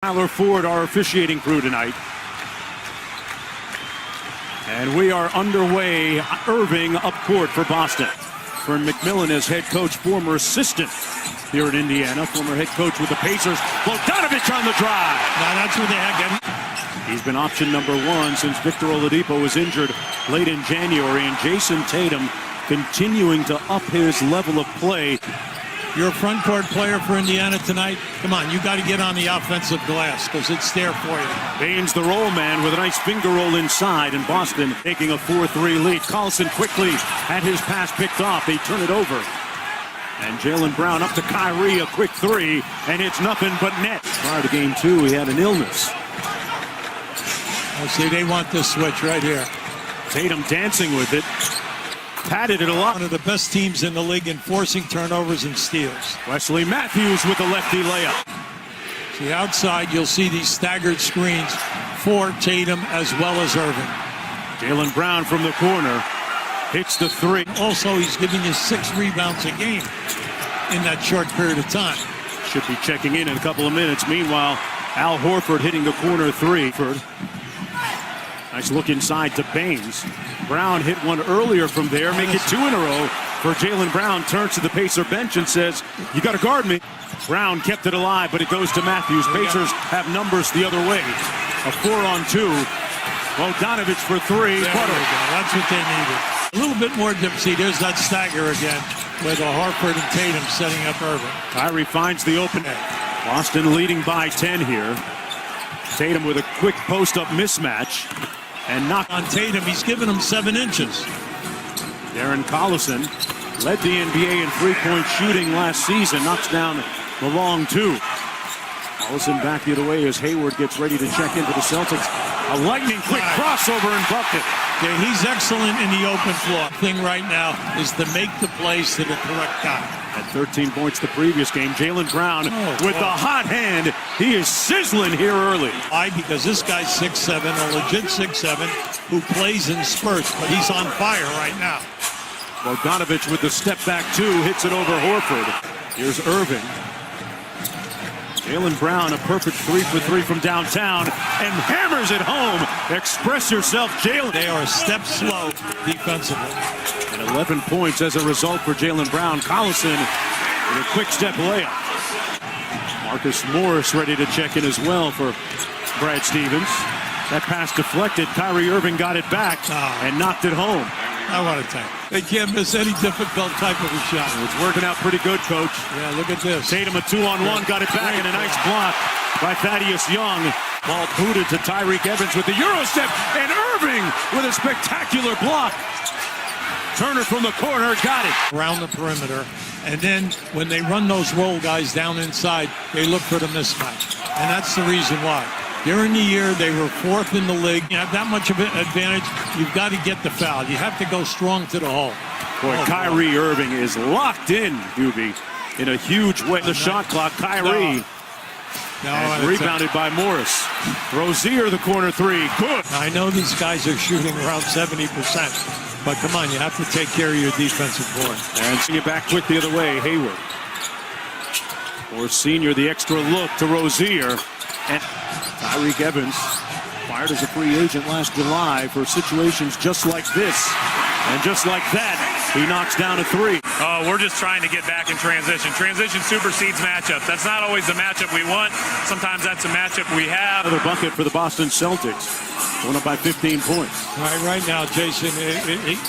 Tyler Ford, our officiating crew tonight. And we are underway. Irving up court for Boston. Vern McMillan as head coach, former assistant here in Indiana, former head coach with the Pacers. Bogdanovich on the drive. Now that's what they had. He's been option number one since Victor Oladipo was injured late in January, and Jason Tatum continuing to up his level of play. You're a front court player for Indiana tonight. Come on, you got to get on the offensive glass because it's there for you. Baines the roll man with a nice finger roll inside, and Boston taking a 4-3 lead. Collison quickly had his pass picked off. They turn it over. And Jaylen Brown up to Kyrie, a quick three, and it's nothing but net. Prior to game two, he had an illness. See, they want this switch right here. Tatum dancing with it. Patted it a lot. One of the best teams in the league in forcing turnovers and steals. Wesley Matthews with the lefty layup. See, outside you'll see these staggered screens for Tatum as well as Irving. Jaylen Brown from the corner hits the three. Also, he's giving you 6 rebounds a game in that short period of time. Should be checking in a couple of minutes. Meanwhile, Al Horford hitting the corner three. Nice look inside to Baines. Brown hit one earlier from there, make it 2 in a row for Jaylen Brown. Turns to the Pacer bench and says, you got to guard me. Brown kept it alive, but it goes to Matthews. Pacers have numbers the other way. A 4-on-2. Bogdanovich for three. That's what they needed. A little bit more dipsy. There's that stagger again with Horford and Tatum setting up Irving. Kyrie finds the opening. Boston leading by 10 here. Tatum with a quick post-up mismatch. And knock on Tatum, he's given him 7 inches. Darren Collison led the NBA in three-point shooting last season. Knocks down the long two. Collison back the other way as Hayward gets ready to check into the Celtics. A lightning quick crossover and bucket. Yeah, he's excellent in the open floor. The thing right now is to make the plays to the correct guy. At 13 points the previous game, Jaylen Brown with the hot hand. He is sizzling here early. Why? Because this guy's 6'7", a legit 6'7", who plays in spurts, but he's on fire right now. Bogdanovich with the step back two, hits it over Horford. Here's Irving. Jaylen Brown, a perfect 3 for 3 from downtown, and hammers it home. Express yourself, Jaylen. They are a step slow defensively. And 11 points as a result for Jaylen Brown. Collison with a quick step layup. Marcus Morris ready to check in as well for Brad Stevens. That pass deflected. Kyrie Irving got it back and knocked it home. I want to tell you, they can't miss any difficult type of a shot. It's working out pretty good, Coach. Yeah, look at this. Tatum a 2-on-1, got it back, and a nice block by Thaddeus Young. Ball booted to Tyreke Evans with the Euro step, and Irving with a spectacular block. Turner from the corner, got it. Around the perimeter, and then when they run those roll guys down inside, they look for the mismatch. And that's the reason why. During the year, they were 4th in the league. You have that much of an advantage, you've got to get the foul. You have to go strong to the hole. Boy, Kyrie Irving is locked in, Hubie, in a huge way. The shot clock, Kyrie. And rebounded by Morris. Rozier, the corner three. Good. I know these guys are shooting around 70%, but come on, you have to take care of your defensive board. And see it back quick the other way, Hayward. Or senior, the extra look to Rozier. And Tyreke Evans, fired as a free agent last July for situations just like this. And just like that, he knocks down a three. We're just trying to get back in transition. Transition supersedes matchup. That's not always the matchup we want. Sometimes that's a matchup we have. Another bucket for the Boston Celtics. Going up by 15 points. Right now, Jason,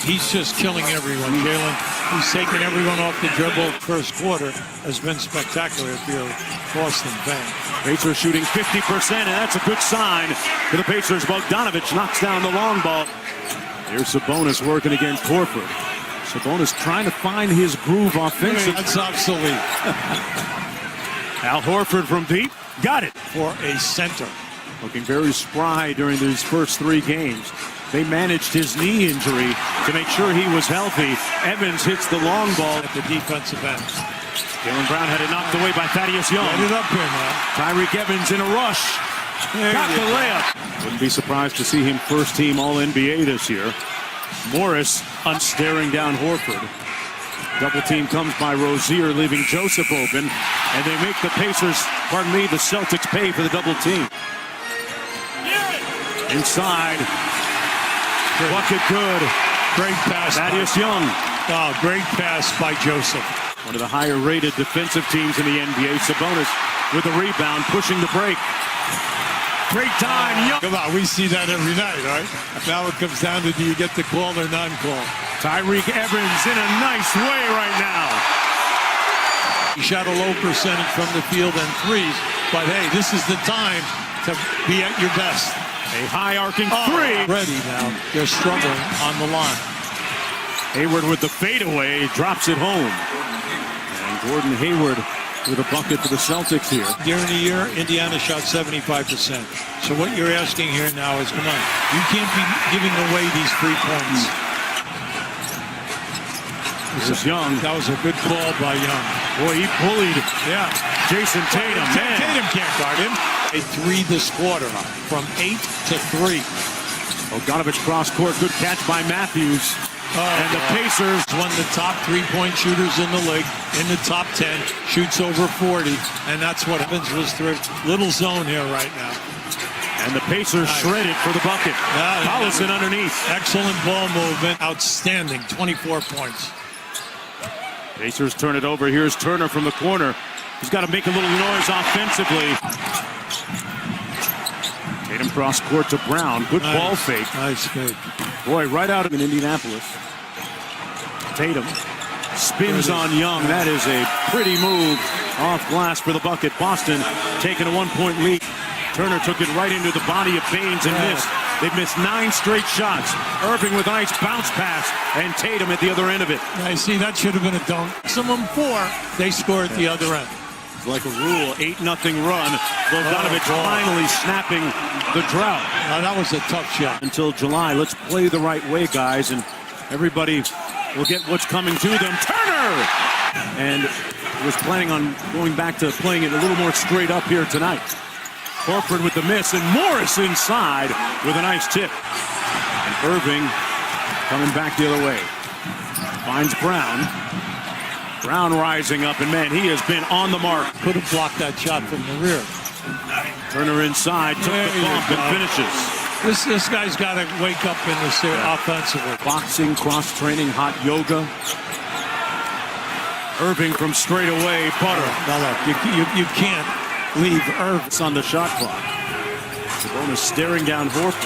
he's just killing everyone. Jaylen, he's taking everyone off the dribble. First quarter has been spectacular if you're Boston fan. Pacers shooting 50%, and that's a good sign for the Pacers. Bogdanovich knocks down the long ball. Here's Sabonis working against Horford. Sabonis trying to find his groove offensively. That's obsolete. Al Horford from deep. Got it. For a center. Looking very spry during these first 3 games. They managed his knee injury to make sure he was healthy. Evans hits the long ball at the defensive end. Jaylen Brown had it knocked away by Thaddeus Young. Get it up here now. Tyreke Evans in a rush. Got the layup. Wouldn't be surprised to see him first team All-NBA this year. Morris staring down Horford. Double team comes by Rozier, leaving Joseph open, and they make the the Celtics pay for the double team. Inside, bucket good. Great pass. Thaddeus Young. Oh, great pass by Joseph. One of the higher-rated defensive teams in the NBA. Sabonis with a rebound, pushing the break. Great time, Young. Come on, we see that every night, right? Now it comes down to do you get the call or non-call. Tyreke Evans in a nice way right now. He shot a low percentage from the field and threes, but hey, this is the time to be at your best. A high-arcing three. Ready now. They're struggling on the line. Hayward with the fadeaway, drops it home. And Gordon Hayward with a bucket for the Celtics here. During the year, Indiana shot 75%. So what you're asking here now is, come on, you can't be giving away these 3 points. This is Young. That was a good call by Young. Boy, he bullied Jason Tatum. Tatum can't guard him. A 3 this quarter, from 8 to 3. Bogdanovich cross court, good catch by Matthews. And the Pacers, one of the top 3-point shooters in the league, in the top 10, shoots over 40, and that's what happens was little zone here right now. And the Pacers shredded for the bucket. Collison underneath. Excellent ball movement. Outstanding. 24 points. Pacers turn it over. Here's Turner from the corner. He's got to make a little noise offensively. Tatum cross court to Brown. Good ball fake. Nice fake. Boy, right out in Indianapolis. Tatum spins on Young. That is a pretty move off glass for the bucket. Boston taking a 1-point lead. Turner took it right into the body of Baines and missed. They've missed 9 straight shots. Irving with a nice bounce pass, and Tatum at the other end of it. I see, that should have been a dunk. Maximum 4, they score at the other end. It's like a rule, 8-0 run. Bogdanovich finally snapping the drought. That was a tough shot. Until July, let's play the right way, guys, and everybody will get what's coming to them. Turner! And was planning on going back to playing it a little more straight up here tonight. Horford with the miss, and Morris inside with a nice tip. And Irving coming back the other way. Finds Brown. Brown rising up, and man, he has been on the mark. Could have blocked that shot from the rear. Turner inside, took the bump and finishes. This guy's got to wake up in this offensively. Boxing, cross-training, hot yoga. Irving from straight away, butter. No, you can't leave Irving on the shot clock. Sabonis staring down Horford.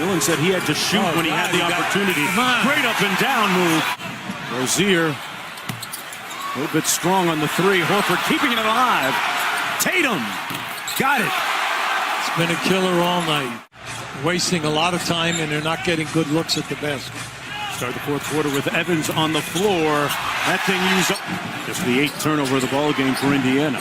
Millen said he had to shoot when he had the opportunity. Great up and down move. Rozier, a little bit strong on the 3. Horford keeping it alive. Tatum, got it. It's been a killer all night. Wasting a lot of time, and they're not getting good looks at the basket. Start the 4th quarter with Evans on the floor. That thing used up. Just the 8th turnover of the ball game for Indiana.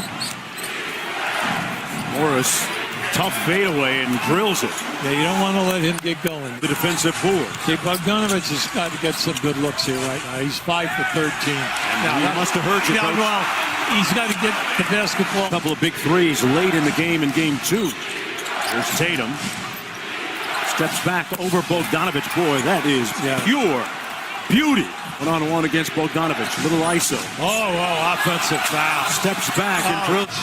Morris, tough fadeaway and drills it. Yeah, you don't want to let him get going. The defensive board. See, Bogdanovich has got to get some good looks here right now. He's 5 for 13. Now, that must have hurt you, Coach. Well, he's got to get the basketball. A couple of big threes late in the game in game 2. There's Tatum. Steps back over Bogdanovich. Boy, that is pure beauty. 1-on-1 against Bogdanovich. Little ISO. Oh, offensive foul. Steps back and drills.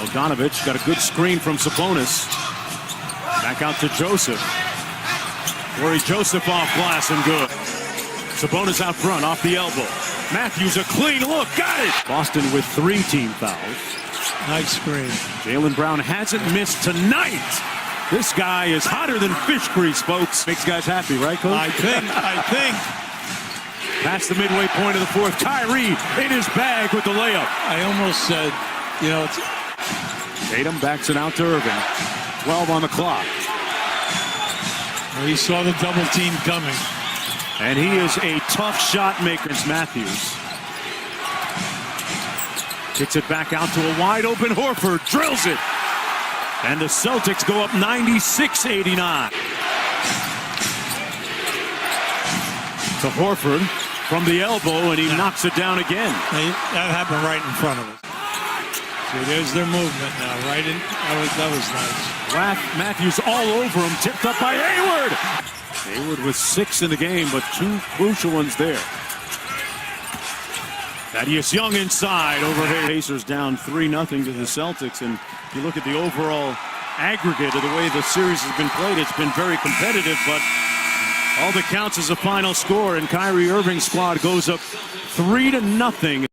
Bogdanovich got a good screen from Sabonis. Back out to Joseph. Corey Joseph off glass and good. Sabonis out front, off the elbow. Matthews a clean look, got it! Boston with 3 team fouls. Nice screen. Jaylen Brown hasn't missed tonight. This guy is hotter than fish grease, folks. Makes guys happy, right, Coach? I think. Past the midway point of the 4th. Kyrie in his bag with the layup. I almost said, it's... Tatum backs it out to Irving. 12 on the clock. Well, he saw the double team coming. And he is a tough shot maker. It's Matthews. Kicks it back out to a wide open Horford. Drills it. And the Celtics go up 96-89. To Horford from the elbow, and he knocks it down again. That happened right in front of us. See, there's their movement now, right in. That was nice. Matthews all over him, tipped up by Hayward. Hayward with 6 in the game, but 2 crucial ones there. Thaddeus Young inside overhead. Pacers down 3-0 to the Celtics, and if you look at the overall aggregate of the way the series has been played, it's been very competitive, but all that counts is a final score, and Kyrie Irving's squad goes up 3-0.